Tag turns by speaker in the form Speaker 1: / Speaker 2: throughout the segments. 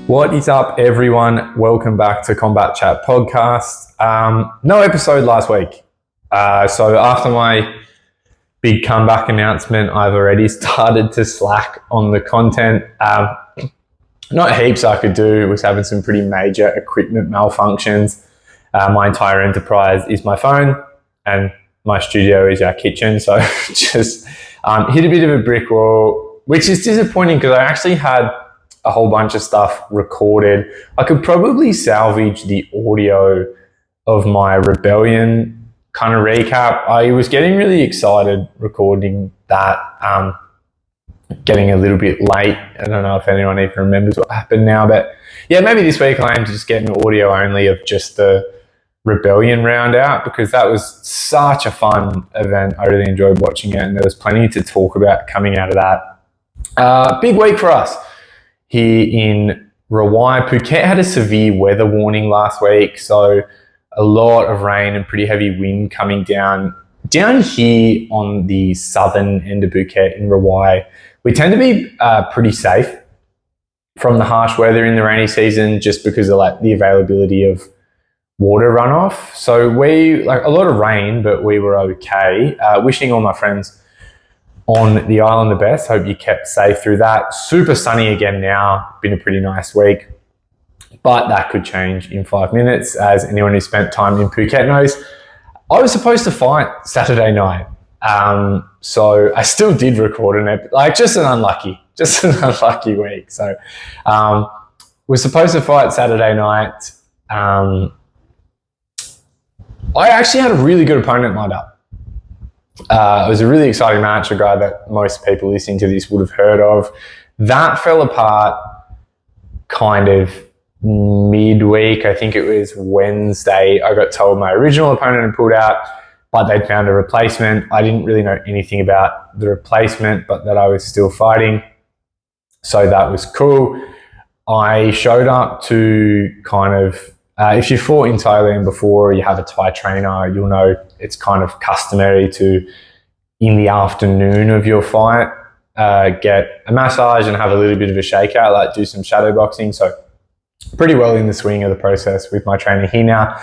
Speaker 1: What is up, everyone? Welcome back to Combat Chat Podcast. No episode last week. So after my big comeback announcement, I've already started to slack on the content. Not heaps I could do. Was having some pretty major equipment malfunctions. My entire enterprise is my phone and my studio is our kitchen. So just hit a bit of a brick wall, which is disappointing because I actually had a whole bunch of stuff recorded. I could probably salvage the audio of my Rebellion kind of recap. I was getting really excited recording that, getting a little bit late. I don't know if anyone even remembers what happened now, but yeah, maybe this week I aim to just get an audio only of just the Rebellion round out because that was such a fun event. I really enjoyed watching it and there was plenty to talk about coming out of that. Big week for us here in Rawai. Phuket had a severe weather warning last week, so a lot of rain and pretty heavy wind coming down here on the southern end of Phuket in Rawai. We tend to be pretty safe from the harsh weather in the rainy season just because of like the availability of water runoff. So we like a lot of rain, but we were okay. Wishing all my friends on the island the best. Hope you kept safe through that. Super sunny again now. Been a pretty nice week, but that could change in 5 minutes. As anyone who spent time in Phuket knows, I was supposed to fight Saturday night. So I still did record an episode, like just an unlucky week. So we're supposed to fight Saturday night. I actually had a really good opponent lined up. It was a really exciting match, a guy that most people listening to this would have heard of. That fell apart kind of midweek. I think it was Wednesday. I got told my original opponent had pulled out, but they'd found a replacement. I didn't really know anything about the replacement, but that I was still fighting. So that was cool. I showed up to kind of if you fought in Thailand before, you have a Thai trainer, you'll know it's kind of customary to, in the afternoon of your fight, get a massage and have a little bit of a shakeout, like do some shadow boxing. So pretty well in the swing of the process with my trainer here now.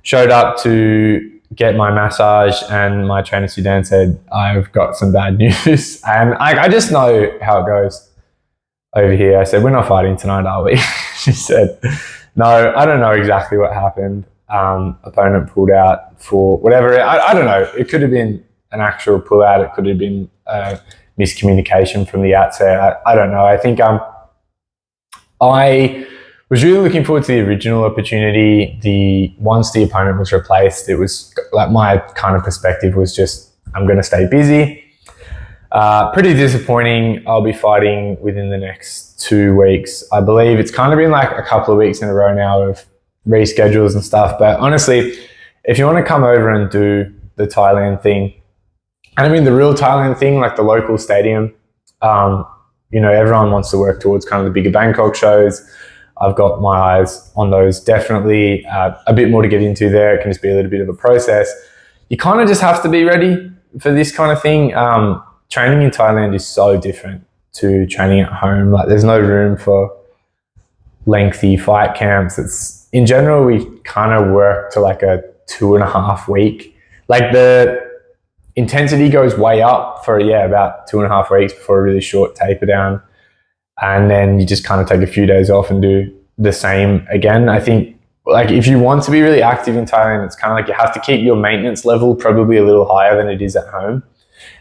Speaker 1: Showed up to get my massage and my trainer Sudan said, I've got some bad news. And I just know how it goes over here. I said, we're not fighting tonight, are we? She said, no, I don't know exactly what happened. Opponent pulled out for whatever. I don't know. It could have been an actual pullout. It could have been miscommunication from the outset. I don't know. I think I was really looking forward to the original opportunity. Once the opponent was replaced, it was like my kind of perspective was just I'm going to stay busy. Pretty disappointing. I'll be fighting within the next 2 weeks. I believe it's kind of been like a couple of weeks in a row now of reschedules and stuff. But honestly, if you want to come over and do the Thailand thing, and I mean the real Thailand thing, like the local stadium, everyone wants to work towards kind of the bigger Bangkok shows. I've got my eyes on those definitely. A bit more to get into there. It can just be a little bit of a process. You kind of just have to be ready for this kind of thing. Training in Thailand is so different to training at home. Like there's no room for lengthy fight camps. It's in general, we kind of work to like a 2.5 week. Like the intensity goes way up for, about 2.5 weeks before a really short taper down. And then you just kind of take a few days off and do the same again. I think like if you want to be really active in Thailand, it's kind of like you have to keep your maintenance level probably a little higher than it is at home.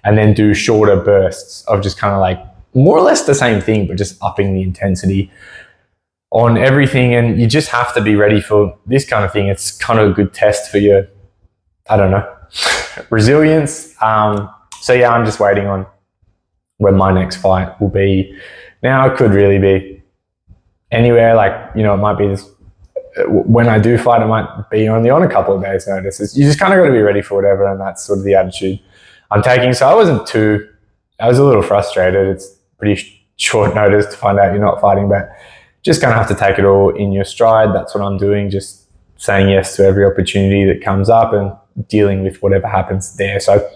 Speaker 1: And then do shorter bursts of just kind of like more or less the same thing, but just upping the intensity on everything. And you just have to be ready for this kind of thing. It's kind of a good test for your, resilience. So yeah, I'm just waiting on when my next fight will be. Now it could really be anywhere. Like, it might be this, when I do fight, it might be only on a couple of days notice. You just kind of got to be ready for whatever. And that's sort of the attitude I'm taking. So I was a little frustrated. It's pretty short notice to find out you're not fighting, but just going to have to take it all in your stride. That's what I'm doing. Just saying yes to every opportunity that comes up and dealing with whatever happens there. So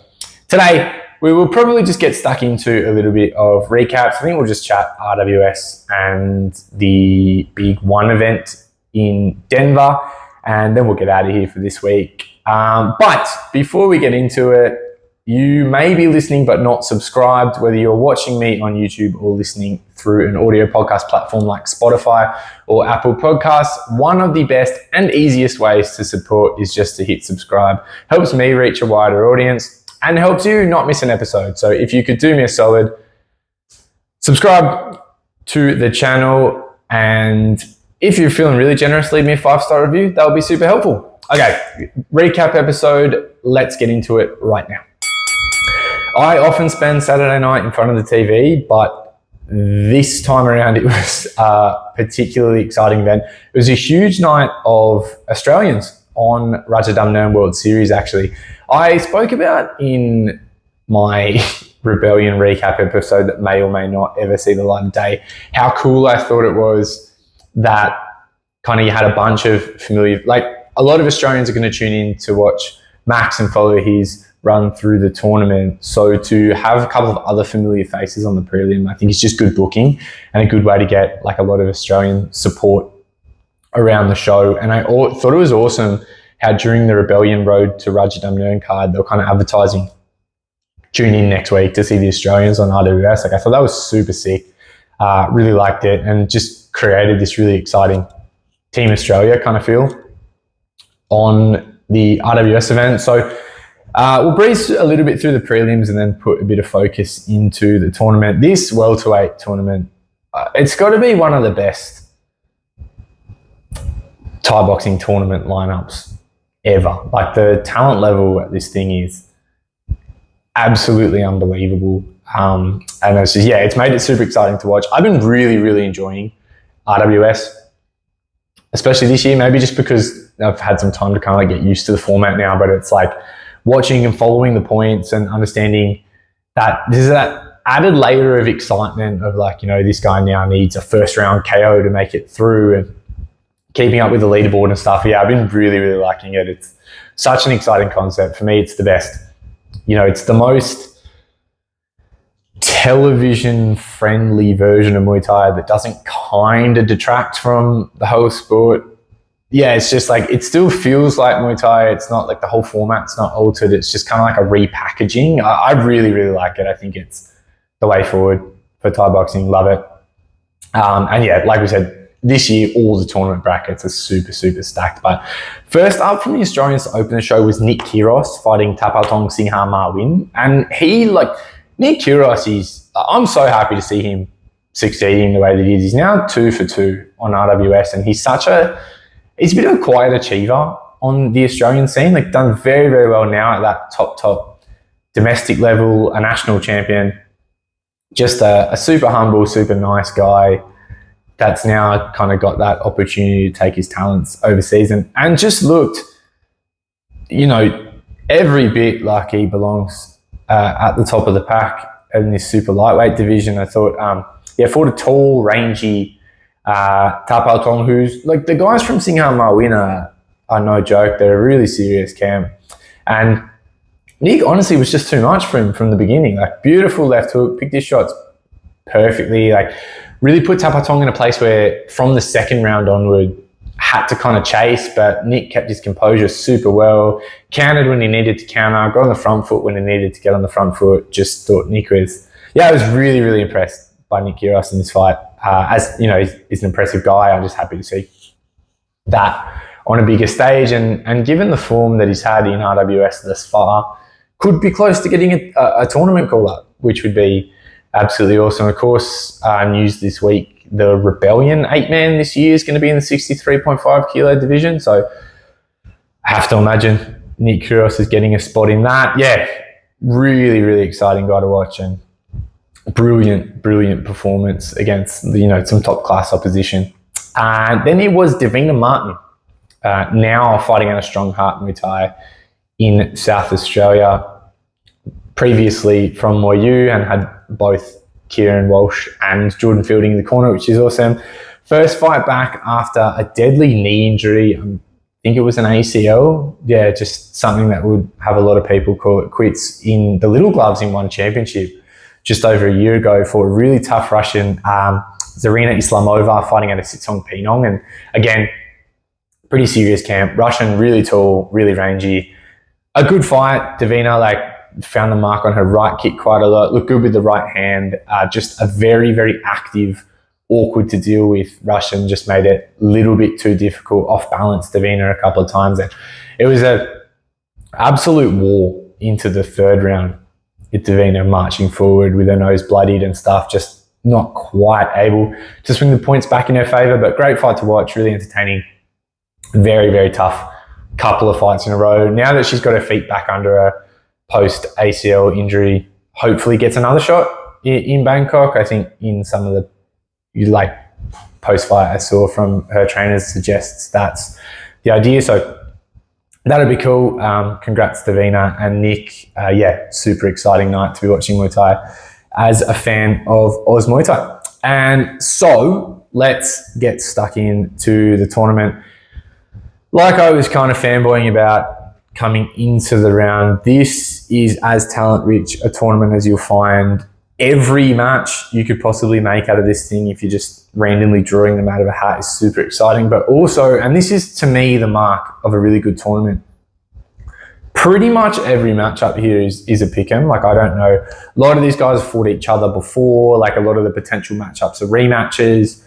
Speaker 1: today, we will probably just get stuck into a little bit of recaps. I think we'll just chat RWS and the big ONE event in Denver, and then we'll get out of here for this week. But before we get into it, you may be listening but not subscribed, whether you're watching me on YouTube or listening through an audio podcast platform like Spotify or Apple Podcasts. One of the best and easiest ways to support is just to hit subscribe. Helps me reach a wider audience and helps you not miss an episode. So if you could do me a solid, subscribe to the channel, and if you're feeling really generous, leave me a 5-star review. That would be super helpful. Okay, recap episode. Let's get into it right now. I often spend Saturday night in front of the TV, but this time around it was a particularly exciting event. It was a huge night of Australians on Rajadamnern World Series, actually. I spoke about in my Rebellion recap episode that may or may not ever see the light of day how cool I thought it was that kind of you had a bunch of familiar, like a lot of Australians are going to tune in to watch Max and follow his run through the tournament. So to have a couple of other familiar faces on the prelim, I think it's just good booking and a good way to get like a lot of Australian support around the show. And I thought it was awesome how during the Rebellion Road to Rajadamnern card, they were kind of advertising, tune in next week to see the Australians on RWS. Like I thought that was super sick. Really liked it and just created this really exciting Team Australia kind of feel on the RWS event. So we'll breeze a little bit through the prelims and then put a bit of focus into the tournament. This welterweight tournament, it's got to be one of the best Thai boxing tournament lineups ever. Like the talent level at this thing is absolutely unbelievable. And it's just, it's made it super exciting to watch. I've been really, really enjoying RWS, especially this year, maybe just because I've had some time to kind of like get used to the format now, but it's like watching and following the points and understanding that there's that added layer of excitement of like, you know, this guy now needs a first round KO to make it through and keeping up with the leaderboard and stuff. Yeah, I've been really, really liking it. It's such an exciting concept. For me, it's the best. You know, it's the most television-friendly version of Muay Thai that doesn't kind of detract from the whole sport. Yeah, it's just like, it still feels like Muay Thai. It's not like the whole format's not altered. It's just kind of like a repackaging. I really, really like it. I think it's the way forward for Thai boxing. Love it. And yeah, like we said, this year, all the tournament brackets are super, super stacked. But first up from the Australians to open the show was Nick Kyrgios fighting Tapaltong Singha-Ma-Win. And Nick Kyrgios I'm so happy to see him succeeding the way that he is. He's now 2 for 2 on RWS, and he's a bit of a quiet achiever on the Australian scene, like done very, very well now at that top domestic level, a national champion, just a super humble, super nice guy that's now kind of got that opportunity to take his talents overseas and just looked, you know, every bit like he belongs at the top of the pack in this super lightweight division. I thought, fought a tall, rangy Tapaltong, who's like the guys from Singha-Ma-Win are no joke. They're a really serious camp. And Nick honestly was just too much for him from the beginning. Like beautiful left hook, picked his shots perfectly, like really put Tapaltong in a place where from the second round onward had to kind of chase, but Nick kept his composure super well, countered when he needed to counter, got on the front foot when he needed to get on the front foot. Just thought Nick I was really, really impressed by Nick Kyrgios in this fight. As you know, he's an impressive guy. I'm just happy to see that on a bigger stage, and given the form that he's had in RWS thus far, could be close to getting a tournament call up, which would be absolutely awesome. Of course, news this week, the Rebellion 8-man this year is going to be in the 63.5 kilo division. So I have to imagine Nick Kyrgios is getting a spot in that. Yeah, really, really exciting guy to watch, and brilliant performance against, you know, some top class opposition. And then it was Davina Martin, now fighting out a Strong Heart Muay Thai in South Australia, previously from Moyu, and had both Kieran Walsh and Jordan Fielding in the corner, which is awesome. First fight back after a deadly knee injury. I'm think it was an ACL. Yeah, just something that would have a lot of people call it quits in the little gloves in ONE Championship just over a year ago for a really tough Russian, Zarina Islamova, fighting out of Sitsong Pinong. And again, pretty serious camp. Russian, really tall, really rangy. A good fight. Davina, like, found the mark on her right kick quite a lot. Looked good with the right hand. Just a very, very active, awkward to deal with Russian. Just made it a little bit too difficult. Off balance Davina a couple of times. And it was a absolute war into the third round with Davina marching forward with her nose bloodied and stuff. Just not quite able to swing the points back in her favour. But great fight to watch. Really entertaining. Very, very tough couple of fights in a row. Now that she's got her feet back under her post ACL injury, hopefully gets another shot in Bangkok. I think in some of the post fight I saw from her trainers suggests that's the idea. So that'd be cool. Congrats to Davina and Nick. Super exciting night to be watching Muay Thai as a fan of Oz Muay Thai. And so let's get stuck into the tournament. Like I was kind of fanboying about coming into the round, this is as talent-rich a tournament as you'll find. Every match you could possibly make out of this thing, if you're just randomly drawing them out of a hat, is super exciting. But also, and this is to me the mark of a really good tournament, pretty much every matchup here is a pick'em. Like, I don't know, a lot of these guys have fought each other before. Like, a lot of the potential matchups are rematches.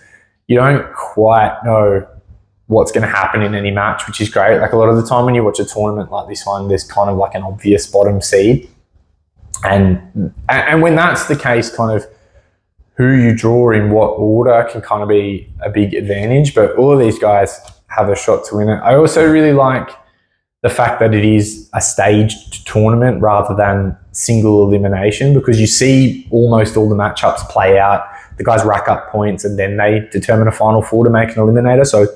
Speaker 1: You don't quite know what's going to happen in any match, which is great. Like, a lot of the time when you watch a tournament like this one, there's kind of like an obvious bottom seed. And when that's the case, kind of who you draw in what order can kind of be a big advantage. But all of these guys have a shot to win it. I also really like the fact that it is a staged tournament rather than single elimination, because you see almost all the matchups play out. The guys rack up points and then they determine a final four to make an eliminator. So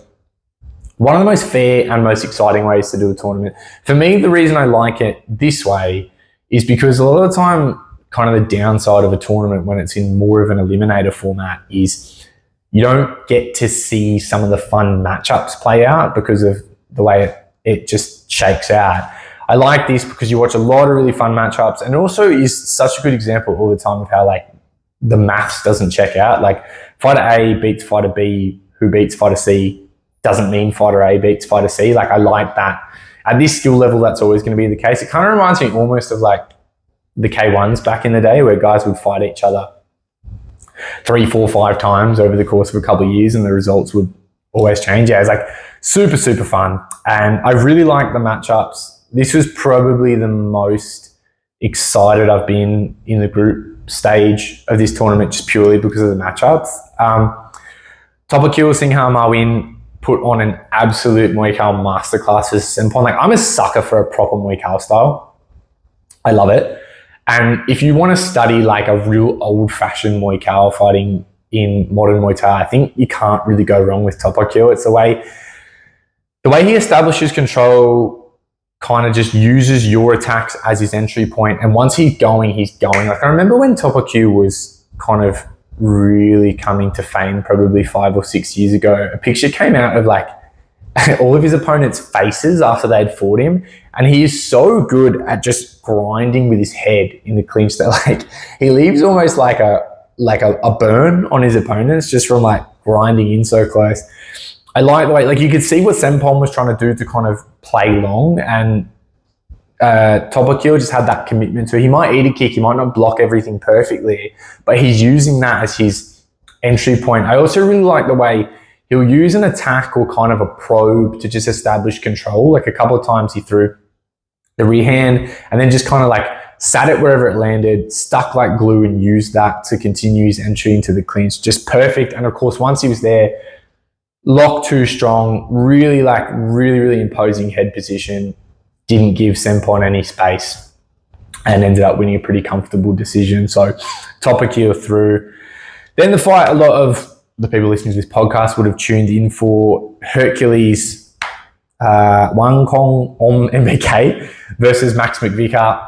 Speaker 1: one of the most fair and most exciting ways to do a tournament. For me, the reason I like it this way is because a lot of the time, kind of the downside of a tournament when it's in more of an eliminator format is you don't get to see some of the fun matchups play out because of the way it just shakes out. I like this because you watch a lot of really fun matchups, and also is such a good example all the time of how, like, the maths doesn't check out. Like, fighter A beats fighter B, who beats fighter C, doesn't mean fighter A beats fighter C. Like, I like that. At this skill level, that's always going to be the case. It kind of reminds me almost of like the K1s back in the day, where guys would fight each other 3, 4, 5 times over the course of a couple of years and the results would always change. Yeah, it's like super, super fun. And I really like the matchups. This was probably the most excited I've been in the group stage of this tournament, just purely because of the matchups. Topakul Singha Marwin put on an absolute Muay Thai masterclass with Sempon. Like, I'm a sucker for a proper Muay Thai style. I love it. And if you want to study like a real old-fashioned Muay Thai fighting in modern Muay Thai, I think you can't really go wrong with Topakul. It's the way he establishes control, kind of just uses your attacks as his entry point. And once he's going, he's going. Like, I remember when Topakul was kind of really coming to fame probably 5 or 6 years ago, a picture came out of like all of his opponents' faces after they'd fought him, and he is so good at just grinding with his head in the clinch that, like, he leaves almost like a burn on his opponents just from like grinding in so close. I like the way, like, you could see what Sempon was trying to do to kind of play long, and Topakul just had that commitment to it. He might eat a kick, he might not block everything perfectly, but he's using that as his entry point. I also really like the way he'll use an attack or kind of a probe to just establish control. Like, a couple of times he threw the rear hand and then just kind of like sat it wherever it landed, stuck like glue, and used that to continue his entry into the clinch. Just perfect. And of course, once he was there, locked too strong, really imposing head position, didn't give Sempon any space, and ended up winning a pretty comfortable decision. So Topakul through. Then the fight, a lot of the people listening to this podcast would have tuned in for, Hercules Wang Kong Om MBK versus Max McVicker.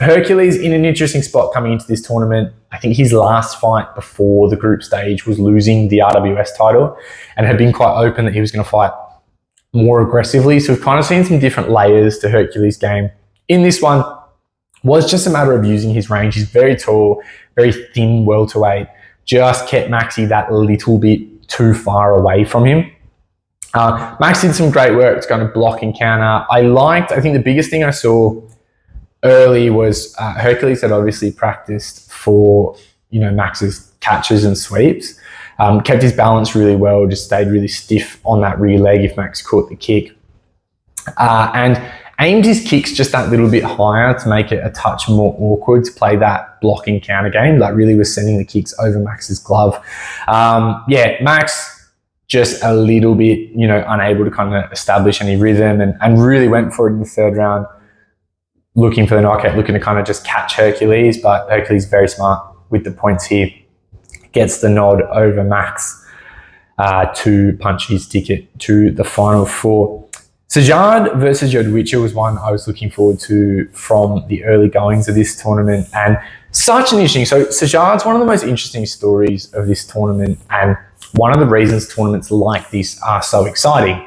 Speaker 1: Hercules in an interesting spot coming into this tournament. I think his last fight before the group stage was losing the RWS title, and had been quite open that he was going to fight more aggressively. So we've kind of seen some different layers to Hercules' game. In this one, was just a matter of using his range. He's very tall, very thin welterweight, just kept Maxi that little bit too far away from him. Max did some great work to kind of block and counter. I think the biggest thing I saw early was Hercules had obviously practiced for, Max's catches and sweeps. Kept his balance really well, just stayed really stiff on that rear leg if Max caught the kick. And aimed his kicks just that little bit higher to make it a touch more awkward to play that block and counter game. Like really was sending the kicks over Max's glove. Max just a little bit, unable to kind of establish any rhythm and really went for it in the third round, looking for the knockout, looking to kind of just catch Hercules, but Hercules very smart with the points here. Gets the nod over Max to punch his ticket to the final four. Sajad versus Jodwicha was one I was looking forward to from the early goings of this tournament, and such an interesting. So Sajad's one of the most interesting stories of this tournament, and one of the reasons tournaments like this are so exciting,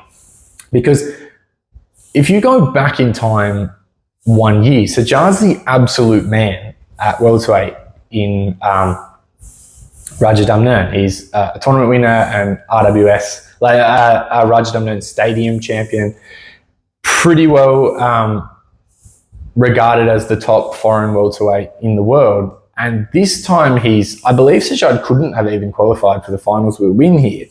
Speaker 1: because if you go back in time 1 year, Sajad's the absolute man at welterweight in Rajadamnern. He's a tournament winner and RWS, Rajadamnern Stadium champion. Pretty well regarded as the top foreign welterweight in the world. And this time I believe Sajad couldn't have even qualified for the finals with a win here.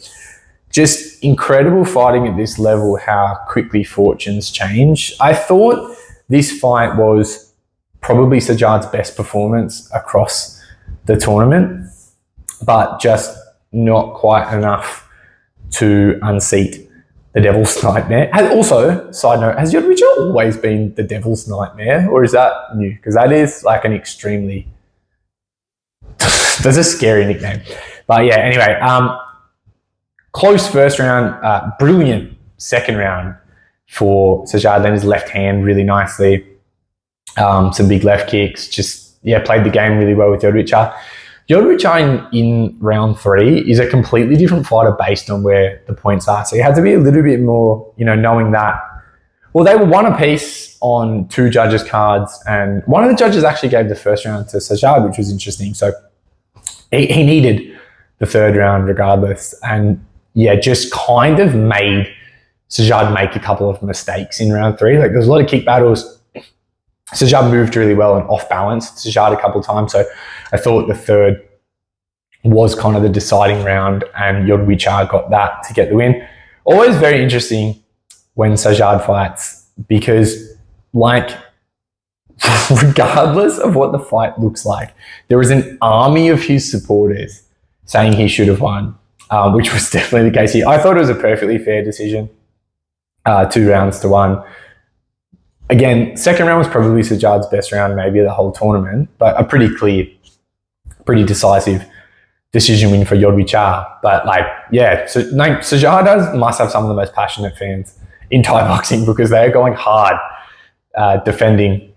Speaker 1: Just incredible fighting at this level, how quickly fortunes change. I thought this fight was probably Sajad's best performance across the tournament, but just not quite enough to unseat the Devil's Nightmare. And also, side note, has Jodwicha always been the Devil's Nightmare, or is that new? Because that is like an extremely... that's a scary nickname. But yeah, anyway, close first round, brilliant second round for Sajad. Then his left hand really nicely. Some big left kicks. Played the game really well with Jodwicha. Jodwicha in round 3 is a completely different fighter based on where the points are. So you had to be a little bit more, knowing that. Well, they were one apiece on 2 judges' cards, and one of the judges actually gave the first round to Sajad, which was interesting. So he needed the third round regardless, and just kind of made Sajad make a couple of mistakes in round 3. Like, there was a lot of kick battles. Sajad moved really well and off-balanced Sajad a couple of times. So I thought the third was kind of the deciding round, and Jodwicha got that to get the win. Always very interesting when Sajad fights, because regardless of what the fight looks like, there is an army of his supporters saying he should have won, which was definitely the case here. I thought it was a perfectly fair decision, 2 rounds to 1. Again, second round was probably Sajad's best round maybe of the whole tournament, but a pretty clear, pretty decisive decision win for Jodwicha. But Sajad must have some of the most passionate fans in Thai boxing, because they're going hard defending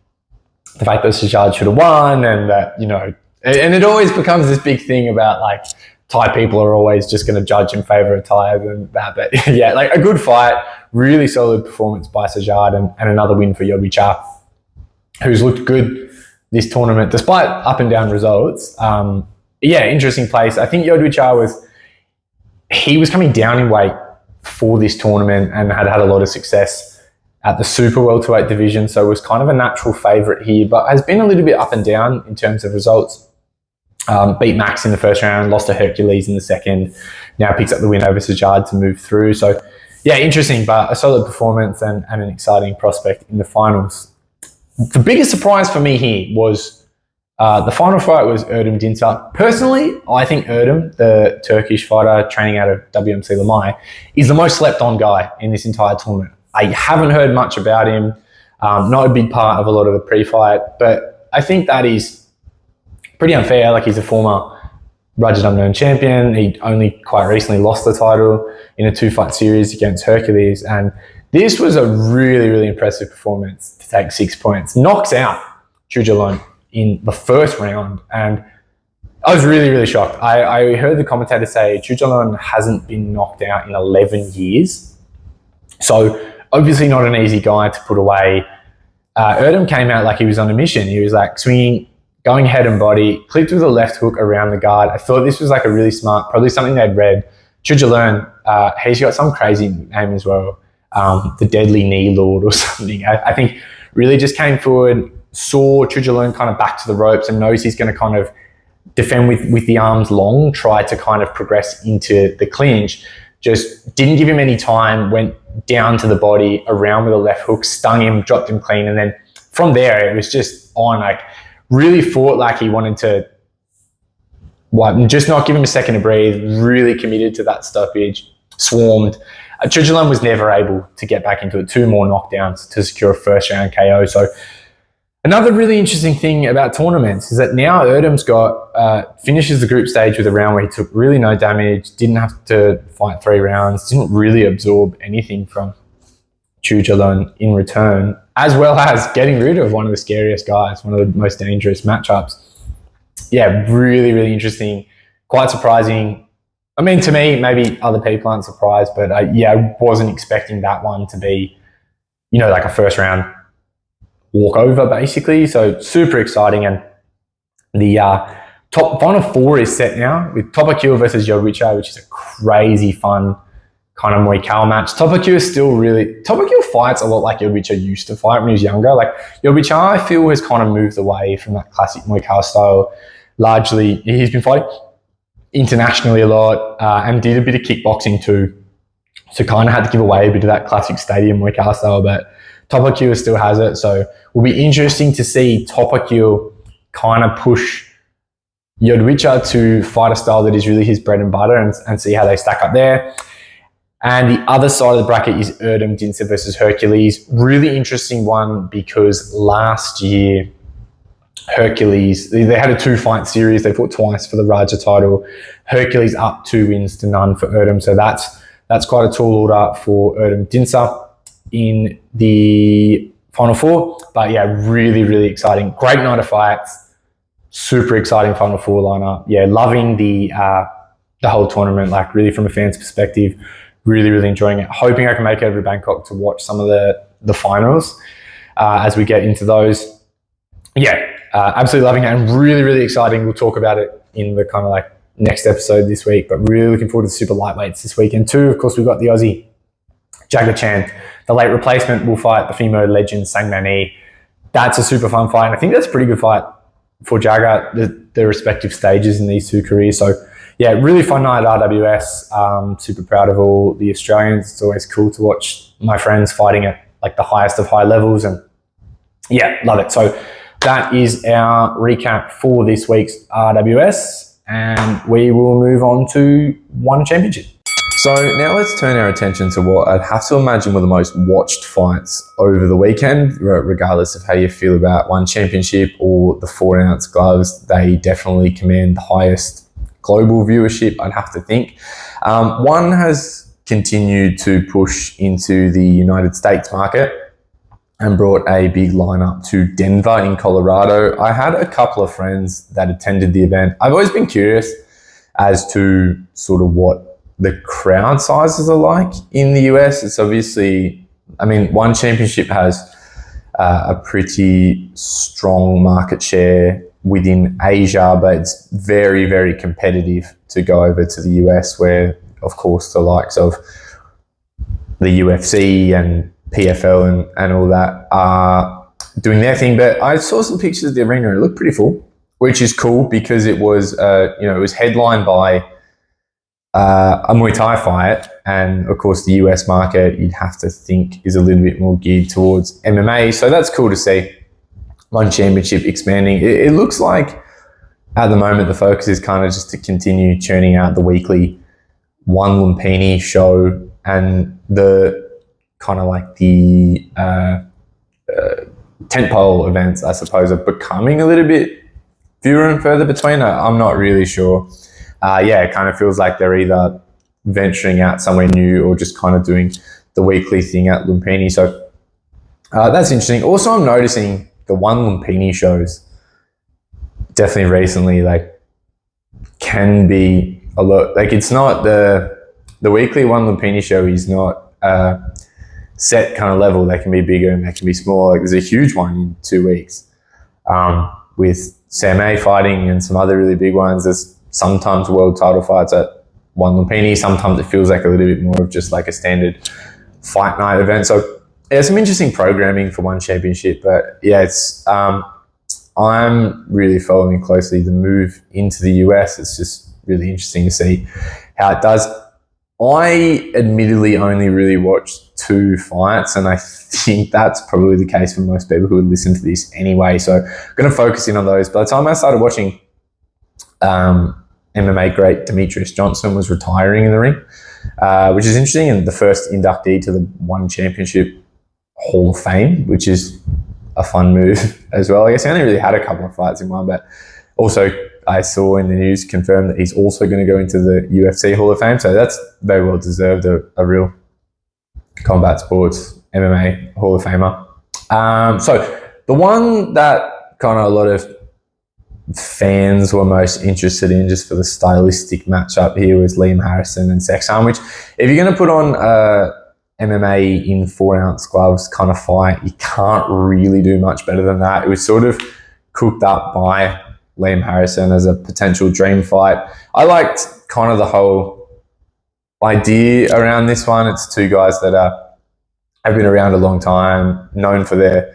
Speaker 1: the fact that Sajad should have won, and that, and it always becomes this big thing about Thai people are always just going to judge in favour of Thai and that. But a good fight, really solid performance by Sajad, and another win for Jodwicha, who's looked good this tournament despite up and down results. Interesting place. I think Jodwicha was coming down in weight for this tournament and had a lot of success at the super welterweight division, so was kind of a natural favourite here, but has been a little bit up and down in terms of results. Beat Max in the first round, lost to Hercules in the second, now picks up the win over Sajad to move through. So interesting, but a solid performance and an exciting prospect in the finals. The biggest surprise for me here was the final fight was Erdem Dincer. Personally, I think Erdem, the Turkish fighter training out of WMC Lamai, is the most slept on guy in this entire tournament. I haven't heard much about him, not a big part of a lot of the pre-fight, but I think that is pretty unfair. He's a former Rajadamnern champion. He only quite recently lost the title in a 2-fight series against Hercules, and this was a really, really impressive performance to take 6 points. Knocks out Chujalon in the first round, and I was really, really shocked. I heard the commentator say Chujalon hasn't been knocked out in 11 years. So obviously not an easy guy to put away. Erdem came out like he was on a mission. He was like swinging, going head and body, clipped with a left hook around the guard. I thought this was like a really smart, probably something they'd read. Rajadamnern, he's got some crazy name as well. The Deadly Knee Lord or something. I think really just came forward, saw Rajadamnern kind of back to the ropes and knows he's going to kind of defend with the arms long, try to kind of progress into the clinch. Just didn't give him any time, went down to the body, around with a left hook, stung him, dropped him clean. And then from there, it was just on, like, really fought like he wanted to just not give him a second to breathe, really committed to that stoppage, swarmed. Rajadamnern was never able to get back into it. 2 more knockdowns to secure a first round KO. So another really interesting thing about tournaments is that now Erdem's got, finishes the group stage with a round where he took really no damage, didn't have to fight 3 rounds, didn't really absorb anything from Rajadamnern in return, as well as getting rid of one of the scariest guys, one of the most dangerous matchups. Yeah, really, really interesting. Quite surprising. I mean, to me, maybe other people aren't surprised, but I wasn't expecting that one to be, like a first round walkover, basically. So super exciting. And the top final 4 is set now with Topakua versus Yodwicha, which is a crazy fun kind of Muay Thai match. Topakua fights a lot like Yodwicha used to fight when he was younger. Like Yodwicha, I feel, has kind of moved away from that classic Muay Thai style. Largely, he's been fighting internationally a lot and did a bit of kickboxing too. So kind of had to give away a bit of that classic stadium Muay Thai style, but Topakua still has it. So will be interesting to see Topakua kind of push Yodwicha to fight a style that is really his bread and butter and see how they stack up there. And the other side of the bracket is Erdem Dinsa versus Hercules. Really interesting one because last year, Hercules, they had a 2-fight series. They fought twice for the Raja title. Hercules up 2 wins to none for Erdem. So that's quite a tall order for Erdem Dinsa in the final 4. But yeah, really, really exciting. Great night of fights. Super exciting final 4 lineup. Yeah, loving the whole tournament, like really from a fan's perspective. Really, really enjoying it. Hoping I can make it over to Bangkok to watch some of the finals as we get into those. Yeah, absolutely loving it and really, really exciting. We'll talk about it in the kind of like next episode this week, but really looking forward to the super lightweights this weekend too. Of course, we've got the Aussie Jagger Chan. The late replacement will fight the female legend Sang Mani. That's a super fun fight. And I think that's a pretty good fight for Jagger, the respective stages in these 2 careers. So yeah, really fun night at RWS. Super proud of all the Australians. It's always cool to watch my friends fighting at like the highest of high levels, and yeah, love it. So that is our recap for this week's RWS, and we will move on to ONE Championship. So now let's turn our attention to what I'd have to imagine were the most watched fights over the weekend, regardless of how you feel about ONE Championship or the 4-ounce gloves. They definitely command the highest global viewership, I'd have to think. ONE has continued to push into the United States market and brought a big lineup to Denver in Colorado. I had a couple of friends that attended the event. I've always been curious as to sort of what the crowd sizes are like in the US. It's obviously, I mean, ONE Championship has a pretty strong market share within Asia, but it's very, very competitive to go over to the US, where, of course, the likes of the UFC and PFL and all that are doing their thing. But I saw some pictures of the arena. It looked pretty full, which is cool because it was, it was headlined by a Muay Thai fight. And of course, the US market, you'd have to think, is a little bit more geared towards MMA. So that's cool to see. ONE Championship expanding. It looks like at the moment the focus is kind of just to continue churning out the weekly ONE Lumpini show, and the kind of like the tentpole events, I suppose, are becoming a little bit fewer and further between. I'm not really sure. It kind of feels like they're either venturing out somewhere new or just kind of doing the weekly thing at Lumpini. So that's interesting. Also, I'm noticing the ONE Lumpini shows definitely recently, like, can be a lot, like, it's not the weekly ONE Lumpini show is not set kind of level. They can be bigger and they can be smaller. Like there's a huge one in 2 weeks with Sam A fighting and some other really big ones. There's sometimes world title fights at ONE Lumpini. Sometimes it feels like a little bit more of just like a standard fight night event. So yeah, some interesting programming for ONE Championship. But yeah, it's I'm really following closely the move into the US. It's just really interesting to see how it does. I admittedly only really watched 2 fights, and I think that's probably the case for most people who would listen to this anyway. So I'm going to focus in on those. By the time I started watching, MMA great Demetrius Johnson was retiring in the ring, which is interesting, and the first inductee to the ONE Championship Hall of Fame, which is a fun move as well. I guess he only really had a couple of fights in one, but also I saw in the news confirmed that he's also going to go into the UFC Hall of Fame. So that's very well deserved, a real combat sports MMA Hall of Famer. So the one that kind of a lot of fans were most interested in just for the stylistic matchup here was Liam Harrison and Sexan, which if you're going to put on MMA in 4-ounce gloves kind of fight, you can't really do much better than that. It was sort of cooked up by Liam Harrison as a potential dream fight. I liked kind of the whole idea around this one. It's 2 guys that have been around a long time, known for their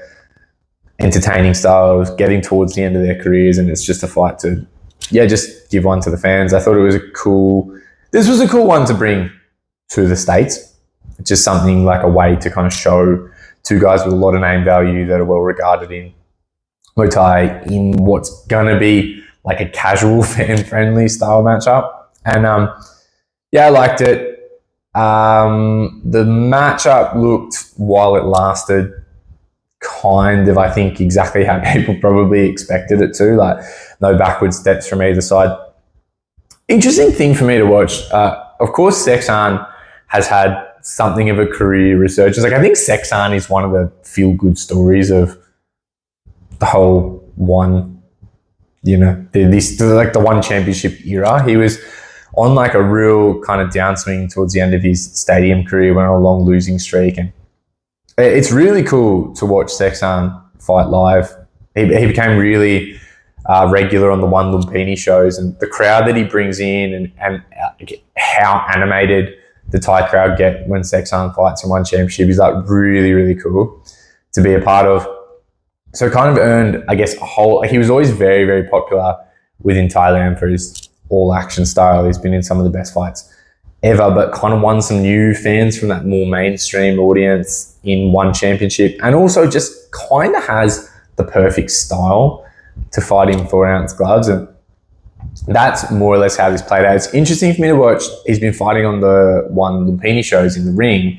Speaker 1: entertaining styles, getting towards the end of their careers, and it's just a fight to, just give one to the fans. I thought it was this was a cool one to bring to the States. It's just something like a way to kind of show 2 guys with a lot of name value that are well regarded in Muay Thai in what's going to be like a casual fan-friendly style matchup. And I liked it. The matchup looked, while it lasted, kind of, I think, exactly how people probably expected it to. Like no backward steps from either side. Interesting thing for me to watch. Of course, Sexan has had something of a career resurgence. Like I think Sexan is one of the feel-good stories of the whole ONE, the ONE Championship era. He was on like a real kind of downswing towards the end of his stadium career, went on a long losing streak, and it's really cool to watch Sexan fight live. He became really regular on the ONE Lumpini shows, and the crowd that he brings in and how animated the Thai crowd get when Sexan fights in ONE Championship is like really, really cool to be a part of. So kind of earned, I guess, he was always very, very popular within Thailand for his all-action style. He's been in some of the best fights ever, but kind of won some new fans from that more mainstream audience in ONE Championship, and also just kind of has the perfect style to fight in 4-ounce gloves. And that's more or less how this played out. It's interesting for me to watch. He's been fighting on the ONE Lumpini shows in the ring.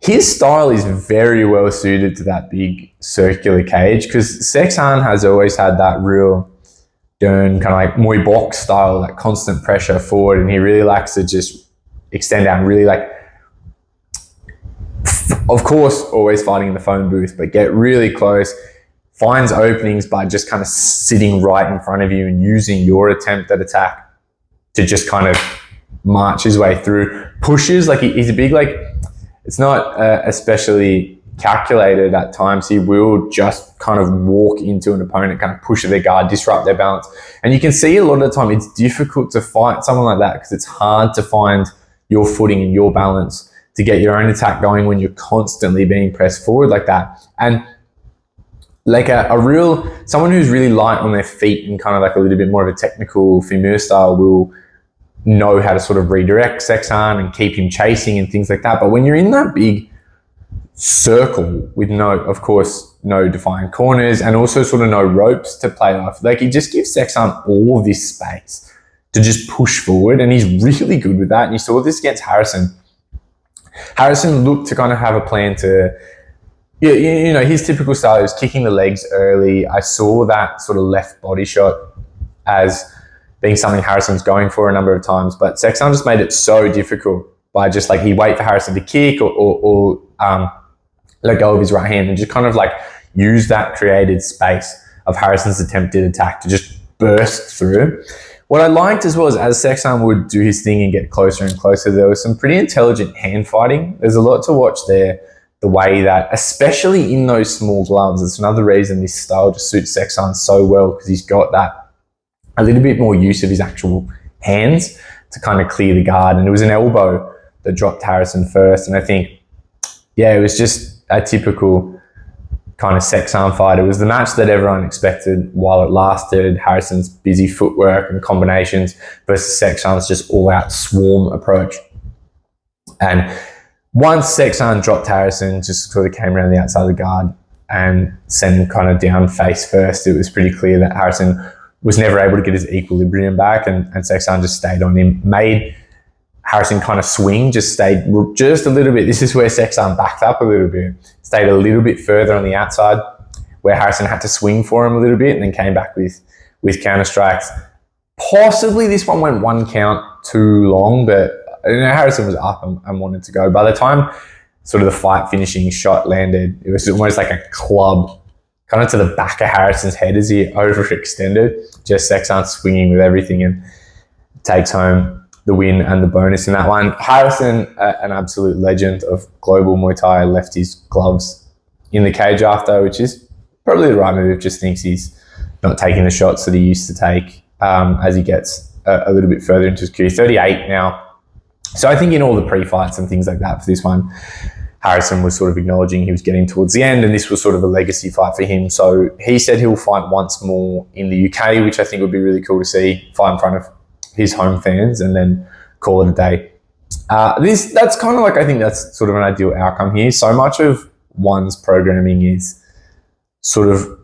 Speaker 1: His style is very well suited to that big circular cage, because Sexan has always had that real Dern kind of like Muay box style, like constant pressure forward, and he really likes to just extend out and really like, of course, always fighting in the phone booth, but get really close, finds openings by just kind of sitting right in front of you and using your attempt at attack to just kind of march his way through. Pushes, like he's a big, like, it's not especially calculated at times. He will just kind of walk into an opponent, kind of push their guard, disrupt their balance. And you can see a lot of the time it's difficult to fight someone like that because it's hard to find your footing and your balance to get your own attack going when you're constantly being pressed forward like that. And like someone who's really light on their feet and kind of like a little bit more of a technical femur style will know how to sort of redirect Sexan and keep him chasing and things like that. But when you're in that big circle with no defined corners and also sort of no ropes to play off, like it just gives Sexan all of this space to just push forward, and he's really good with that. And you saw this against Harrison. Harrison looked to kind of have a plan to, his typical style is kicking the legs early. I saw that sort of left body shot as being something Harrison's going for a number of times, but Sexan just made it so difficult by just like, he'd wait for Harrison to kick or let go of his right hand and just kind of like use that created space of Harrison's attempted attack to just burst through. What I liked as well is as Sexan would do his thing and get closer and closer, there was some pretty intelligent hand fighting. There's a lot to watch there the way that, especially in those small gloves, it's another reason this style just suits Sexton so well, because he's got that a little bit more use of his actual hands to kind of clear the guard. And it was an elbow that dropped Harrison first. And I think, yeah, it was just a typical kind of Sexton fight. It was the match that everyone expected while it lasted. Harrison's busy footwork and combinations versus Sexton's just all-out swarm approach. And once Sexton dropped Harrison, just sort of came around the outside of the guard and sent him kind of down face first, it was pretty clear that Harrison was never able to get his equilibrium back, and Sexton just stayed on him, made Harrison kind of swing, just stayed just a little bit. This is where Sexton backed up a little bit, stayed a little bit further on the outside, where Harrison had to swing for him a little bit and then came back with counter strikes. Possibly this one went one count too long, but Harrison was up and wanted to go. By the time sort of the fight finishing shot landed, it was almost like a club kind of to the back of Harrison's head as he overextended. Just Sexton swinging with everything and takes home the win and the bonus in that one. Harrison, an absolute legend of global Muay Thai, left his gloves in the cage after, which is probably the right move. Just thinks he's not taking the shots that he used to take as he gets a little bit further into his career. 38 now. So I think in all the pre-fights and things like that for this one, Harrison was sort of acknowledging he was getting towards the end, and this was sort of a legacy fight for him. So he said he'll fight once more in the UK, which I think would be really cool to see, fight in front of his home fans and then call it a day. That's kind of like, I think that's sort of an ideal outcome here. So much of ONE's programming is sort of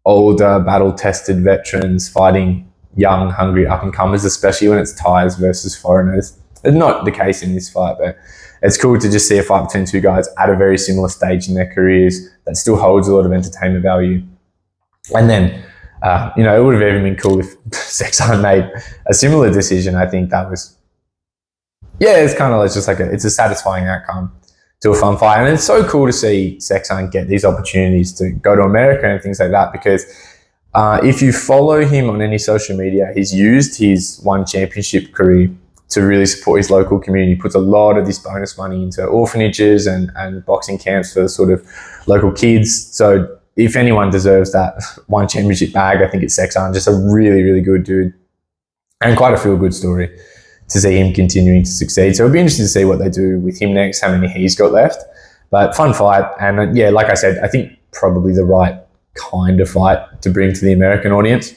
Speaker 1: older, battle-tested veterans fighting young, hungry up-and-comers, especially when it's Thais versus foreigners. It's not the case in this fight, but it's cool to just see a fight between two guys at a very similar stage in their careers that still holds a lot of entertainment value. And then, it would have even been cool if Sexton made a similar decision. I think that was, it's kind of just like it's a satisfying outcome to a fun fight. And it's so cool to see Sexton get these opportunities to go to America and things like that, because if you follow him on any social media, he's used his ONE Championship career to really support his local community. He puts a lot of this bonus money into orphanages and boxing camps for sort of local kids. So if anyone deserves that ONE Championship bag, I think it's Sexton. Just a really, really good dude and quite a feel-good story to see him continuing to succeed. So it'll be interesting to see what they do with him next, how many he's got left. But fun fight. And like I said, I think probably the right kind of fight to bring to the American audience.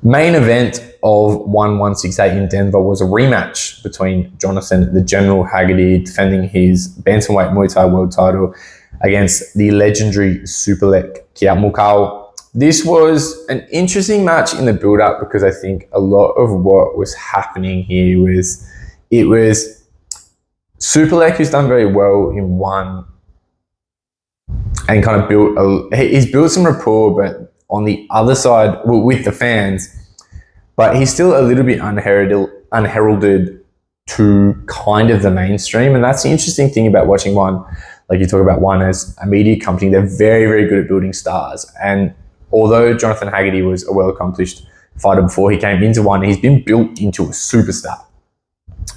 Speaker 1: Main event of ONE 168 in Denver was a rematch between Jonathan the General Haggerty, defending his Bantamweight Muay Thai world title, against the legendary Superlek Kiatmoo9. This was an interesting match in the build-up, because I think a lot of what was happening here was Superlek, who's done very well in ONE and kind of he's built some rapport, but on the other side, with the fans, but he's still a little bit unheralded to kind of the mainstream. And that's the interesting thing about watching ONE. Like you talk about ONE as a media company, they're very, very good at building stars. And although Jonathan Haggerty was a well-accomplished fighter before he came into ONE, he's been built into a superstar.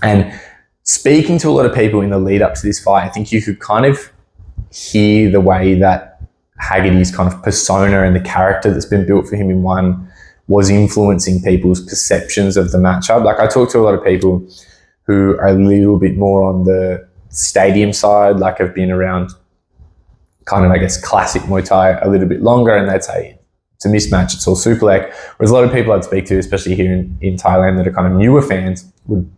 Speaker 1: And speaking to a lot of people in the lead up to this fight, I think you could kind of hear the way that Haggerty's kind of persona and the character that's been built for him in ONE was influencing people's perceptions of the matchup. Like I talked to a lot of people who are a little bit more on the stadium side, like have been around kind of, I guess, classic Muay Thai a little bit longer, and they'd say it's a mismatch, it's all Superlek. Whereas a lot of people I'd speak to, especially here in Thailand, that are kind of newer fans, would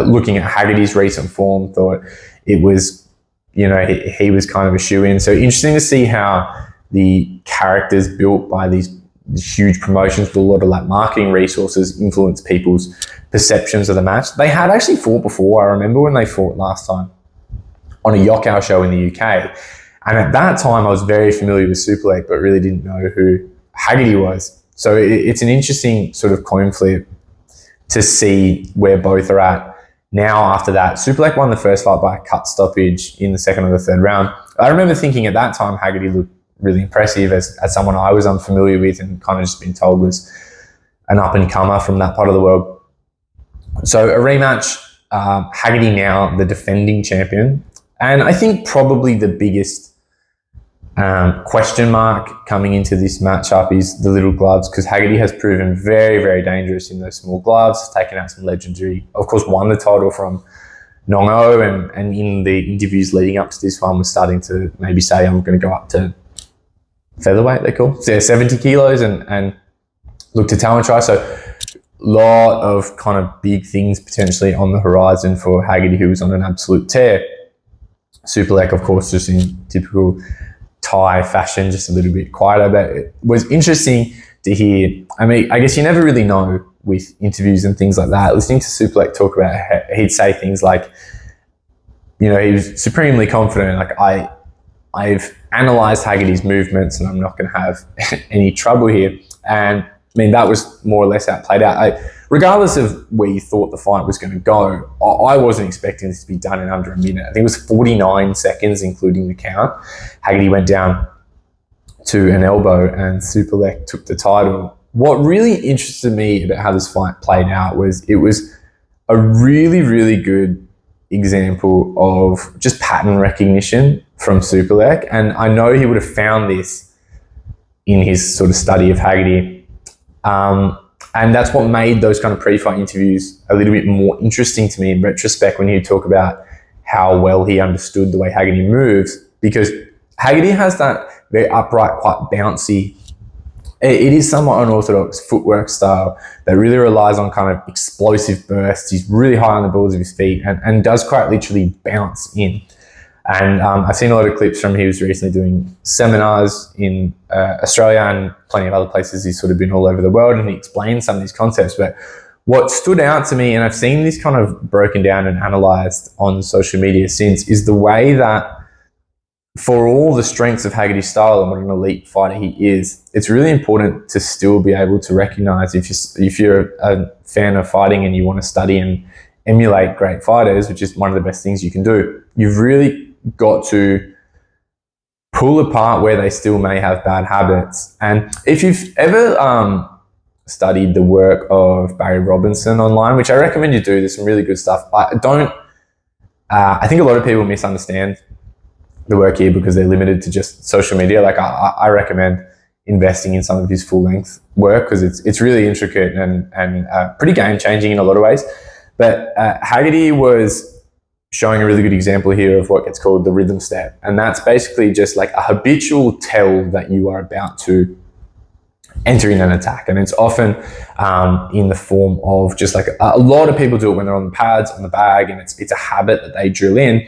Speaker 1: looking at Haggerty's recent form, thought it was, he was kind of a shoe-in. So interesting to see how the characters built by these huge promotions with a lot of like marketing resources influence people's perceptions of the match. They had actually fought before. I remember when they fought last time on a Yokkao show in the UK. And at that time, I was very familiar with Superlek, but really didn't know who Haggerty was. So it's an interesting sort of coin flip to see where both are at now after that. Superlek won the first fight by a cut stoppage in the second or the third round. I remember thinking at that time, Haggerty looked really impressive as someone I was unfamiliar with and kind of just been told was an up-and-comer from that part of the world. So a rematch, Haggerty now the defending champion, And I think probably the biggest question mark coming into this matchup is the little gloves, because Haggerty has proven very, very dangerous in those small gloves, taken out some legendary, of course, won the title from Nongo, and in the interviews leading up to this one was starting to maybe say, I'm going to go up to featherweight, they call. So yeah, 70 kilos and look to talent try. So a lot of kind of big things potentially on the horizon for Haggerty, who was on an absolute tear. Superlek, of course, just in typical Thai fashion, just a little bit quieter, but it was interesting to hear. I mean, I guess you never really know with interviews and things like that. Listening to Superlek talk about, he'd say things like, you know, he was supremely confident, like, I've analysed Haggerty's movements and I'm not going to have any trouble here. And I mean, that was more or less how it played out. Regardless of where you thought the fight was going to go, I wasn't expecting this to be done in under a minute. I think it was 49 seconds, including the count. Haggerty went down to an elbow and Superlek took the title. What really interested me about how this fight played out was it was a really, really good example of just pattern recognition from Superlek. And I know he would have found this in his sort of study of Haggerty. And that's what made those kind of pre-fight interviews a little bit more interesting to me in retrospect, when he'd talk about how well he understood the way Haggerty moves, because Haggerty has that very upright, quite bouncy, it is somewhat unorthodox footwork style that really relies on kind of explosive bursts. He's really high on the balls of his feet and does quite literally bounce in. And I've seen a lot of clips from him. He was recently doing seminars in Australia and plenty of other places. He's sort of been all over the world, and he explained some of these concepts. But what stood out to me, and I've seen this kind of broken down and analysed on social media since, is the way that for all the strengths of Haggerty's style and what an elite fighter he is, it's really important to still be able to recognise, if you're a fan of fighting and you want to study and emulate great fighters, which is one of the best things you can do, you've really got to pull apart where they still may have bad habits. And if you've ever studied the work of Barry Robinson online, which I recommend you do, there's some really good stuff. I think a lot of people misunderstand the work here because they're limited to just social media. Like I recommend investing in some of his full length work because it's really intricate and pretty game changing in a lot of ways. But Haggerty was showing a really good example here of what gets called the rhythm step. And that's basically just like a habitual tell that you are about to enter in an attack. And it's often in the form of just like a lot of people do it when they're on the pads, on the bag, and it's a habit that they drill in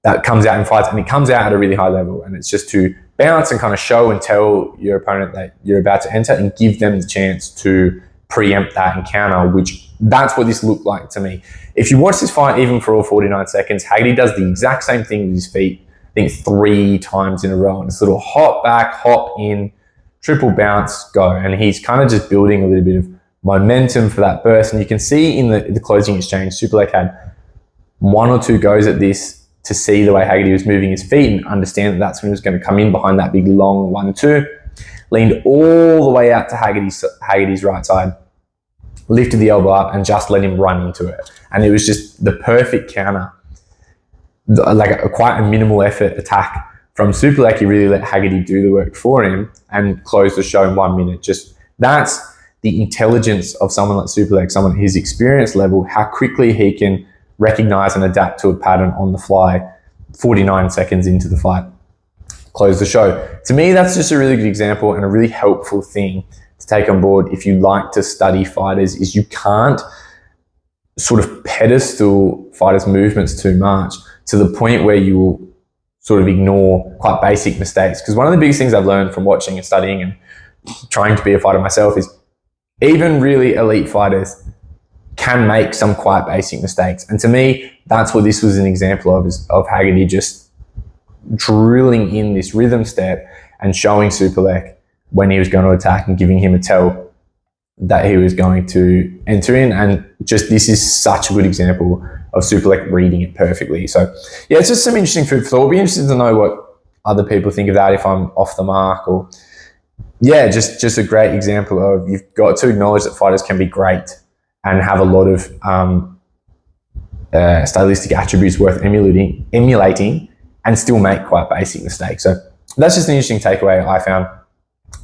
Speaker 1: that comes out in fights, and it comes out at a really high level. And it's just to bounce and kind of show and tell your opponent that you're about to enter and give them the chance to preempt that encounter, which that's what this looked like to me. If you watch this fight, even for all 49 seconds, Haggerty does the exact same thing with his feet, I think 3 times in a row. And it's a little hop back, hop in, triple bounce, go. And he's kind of just building a little bit of momentum for that burst. And you can see in the closing exchange, Superlek had 1 or 2 goes at this to see the way Haggerty was moving his feet and understand that that's when he was going to come in behind that big long 1-2. Leaned all the way out to Haggerty's right side, lifted the elbow up and just let him run into it. And it was just the perfect counter, like quite a minimal effort attack from Superlek. He really let Haggerty do the work for him and close the show in 1 minute. Just that's the intelligence of someone like Superlek, someone at his experience level, how quickly he can recognize and adapt to a pattern on the fly 49 seconds into the fight. Close the show. To me, that's just a really good example and a really helpful thing to take on board if you like to study fighters, is you can't sort of pedestal fighters' movements too much to the point where you will sort of ignore quite basic mistakes. Because one of the biggest things I've learned from watching and studying and trying to be a fighter myself is even really elite fighters can make some quite basic mistakes. And to me, that's what this was an example of Haggerty just drilling in this rhythm step and showing Superlek when he was going to attack and giving him a tell that he was going to enter in. And just this is such a good example of Superlek reading it perfectly. So yeah, it's just some interesting food for thought. I'll be interested to know what other people think of that, if I'm off the mark, or yeah, just a great example of you've got to acknowledge that fighters can be great and have a lot of stylistic attributes worth emulating and still make quite basic mistakes. So that's just an interesting takeaway I found.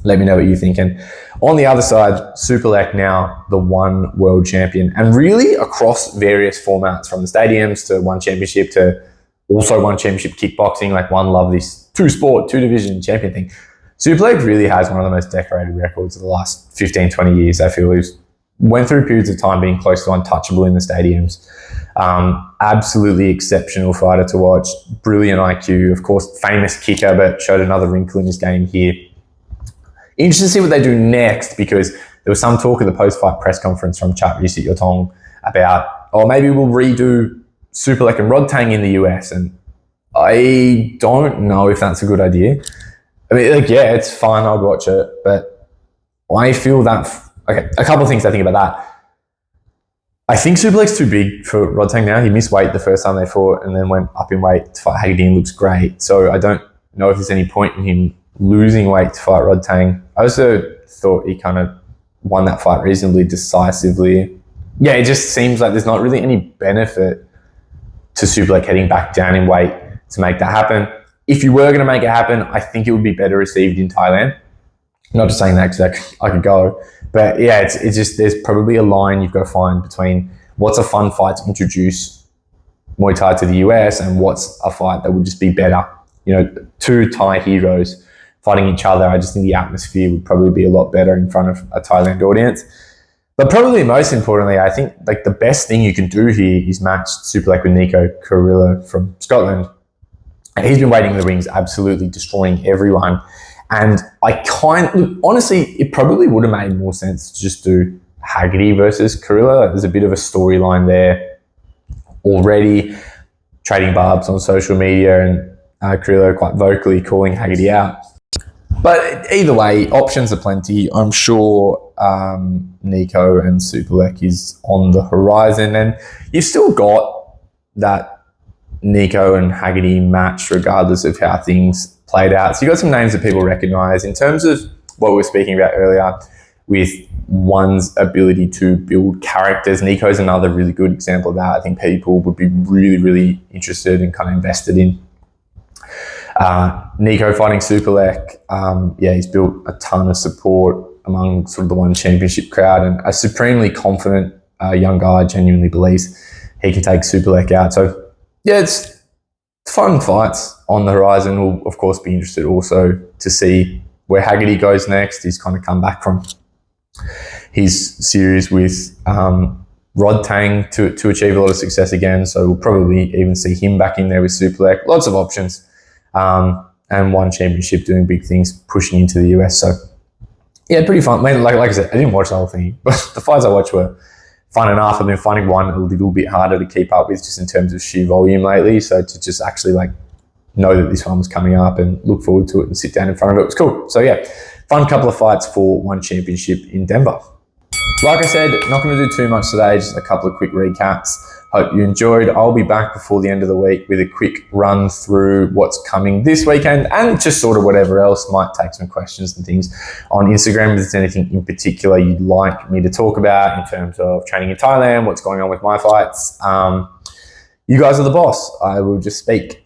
Speaker 1: Let me know what you're thinking. On the other side, Superlek now the ONE World Champion, and really across various formats, from the stadiums to ONE Championship to also ONE Championship kickboxing, like ONE love this two-sport, two-division champion thing. Superlek really has one of the most decorated records of the last 15, 20 years, I feel. It went through periods of time being close to untouchable in the stadiums. Absolutely exceptional fighter to watch. Brilliant IQ, of course, famous kicker, but showed another wrinkle in his game here. Interesting to see what they do next, because there was some talk at the post-fight press conference from Rws Welterweight about, maybe we'll redo Superlek and Rodtang in the US, and I don't know if that's a good idea. I mean, yeah, it's fine, I'd watch it, but I feel that, okay, a couple of things I think about that. I think Superlek's too big for Rodtang now. He missed weight the first time they fought and then went up in weight to fight Haggerty and looks great. So I don't know if there's any point in him losing weight to fight Rodtang. I also thought he kind of won that fight reasonably decisively. Yeah, it just seems like there's not really any benefit to Superlek heading back down in weight to make that happen. If you were going to make it happen, I think it would be better received in Thailand. Not just saying that because I could go. But yeah, it's just, there's probably a line you've got to find between what's a fun fight to introduce Muay Thai to the US and what's a fight that would just be better. You know, two Thai heroes fighting each other. I just think the atmosphere would probably be a lot better in front of a Thailand audience. But probably most importantly, I think like the best thing you can do here is match Superlek with Nico Carilla from Scotland. And he's been waiting in the rings, absolutely destroying everyone. And honestly, it probably would have made more sense to just do Haggerty versus Carilla. There's a bit of a storyline there already, trading barbs on social media, and Carilla quite vocally calling Haggerty out. But either way, options are plenty. I'm sure Nico and Superlek is on the horizon, and you've still got that Nico and Haggerty match regardless of how things played out. So you got some names that people recognise. In terms of what we were speaking about earlier with ONE's ability to build characters, Nico's another really good example of that. I think people would be really, really interested and kind of invested in. Nico fighting Superlek, yeah, he's built a ton of support among sort of the ONE Championship crowd, and a supremely confident young guy genuinely believes he can take Superlek out. So yeah, it's fun fights on the horizon. We'll of course be interested also to see where Haggerty goes next. He's kind of come back from his series with Rodtang to achieve a lot of success again. So we'll probably even see him back in there with Superlek. Lots of options. And ONE Championship doing big things, pushing into the US. So yeah, pretty fun. I mean, like I said, I didn't watch the whole thing, but the fights I watched were fun enough. I've been finding ONE a little bit harder to keep up with just in terms of sheer volume lately. So to just actually like know that this one was coming up and look forward to it and sit down in front of it was cool. So yeah, fun couple of fights for ONE Championship in Denver. Like I said, not going to do too much today, just a couple of quick recaps. Hope you enjoyed. I'll be back before the end of the week with a quick run through what's coming this weekend and just sort of whatever else. Might take some questions and things on Instagram if there's anything in particular you'd like me to talk about in terms of training in Thailand, what's going on with my fights. You guys are the boss. I will just speak.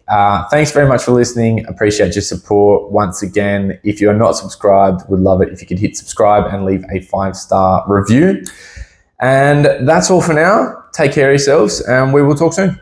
Speaker 1: Thanks very much for listening. Appreciate your support. Once again, if you are not subscribed, would love it if you could hit subscribe and leave a 5-star review. And that's all for now. Take care of yourselves and we will talk soon.